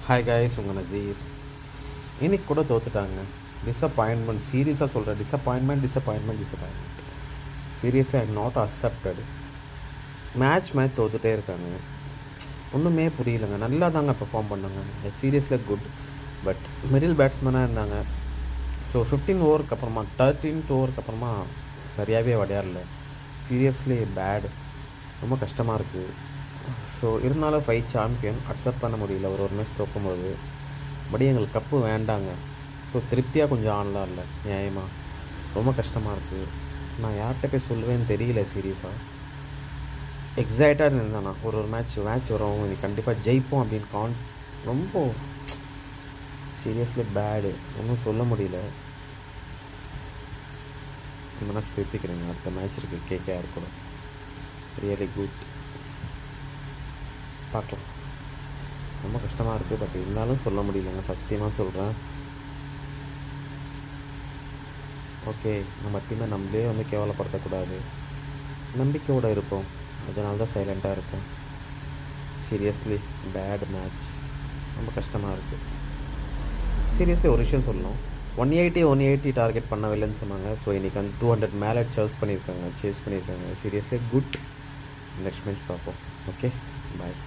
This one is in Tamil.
ஹாய் காய்ஸ், உங்கள் நசீர். இன்னைக்கு கூட தோத்துட்டாங்க. டிசப்பாயின்மெண்ட், சீரியஸாக சொல்கிறேன். Disappointment. Seriously I not accepted. Match தோத்துட்டே இருக்காங்க. ஒன்றுமே புரியலைங்க. நல்லா தாங்க பெர்ஃபார்ம் பண்ணாங்க. Seriously good. பட் மிடில் பேட்ஸ்மேனாக இருந்தாங்க. ஸோ 15 ஓவருக்கு அப்புறமா 13th ஓவருக்கு அப்புறமா சரியாகவே விளையாடல. Seriously bad. ரொம்ப கஷ்டமாக இருக்குது. ஸோ இருந்தாலும் 5 சாம்பியன் அக்செப்ட் பண்ண முடியல ஒரு மேட்ச் தோக்கும்போது. பட் எங்களுக்கு கப்பு வேண்டாங்க. ஸோ திருப்தியாக கொஞ்சம் ஆடலாம் இல்லை நியாயமாக. ரொம்ப கஷ்டமாக இருக்குது. நான் யார்கிட்ட போய் சொல்லுவேன்னு தெரியல. சீரியஸாக எக்ஸைட்டாக இருந்தேன் நான். ஒரு மேட்ச் வரும், இது கண்டிப்பாக ஜெயிப்போம் அப்படின்னு ரொம்ப சீரியஸ்லி பேடு. ஒன்றும் சொல்ல முடியல. மனசு திருத்திக்கிறேங்க. அடுத்த மேட்ச் இருக்குது கேகேஆர் கூட. Really good. பார்க்கலாம். ரொம்ப கஷ்டமாக இருக்குது. பட் இருந்தாலும் சொல்ல முடியலங்க. சத்தியமாக சொல்கிறேன். ஓகே, நம்ம டீமை நம்மளே கேவலப்படுத்தக்கூடாது. நம்பிக்கையோடு இருப்போம். அதனால தான் சைலண்ட்டாக இருக்கேன். Seriously bad match. ரொம்ப கஷ்டமாக இருக்குது. சீரியஸ்லி ஒரு விஷயம் சொல்லணும். 180 டார்கெட் பண்ணவில்லைன்னு சொன்னாங்க. ஸோ இன்றைக்கி வந்து 200 மேலே சேஸ் பண்ணியிருக்காங்க. Seriously good. நெக்ஸ்ட் மேட்ச் பார்ப்போம். ஓகே, பாய்.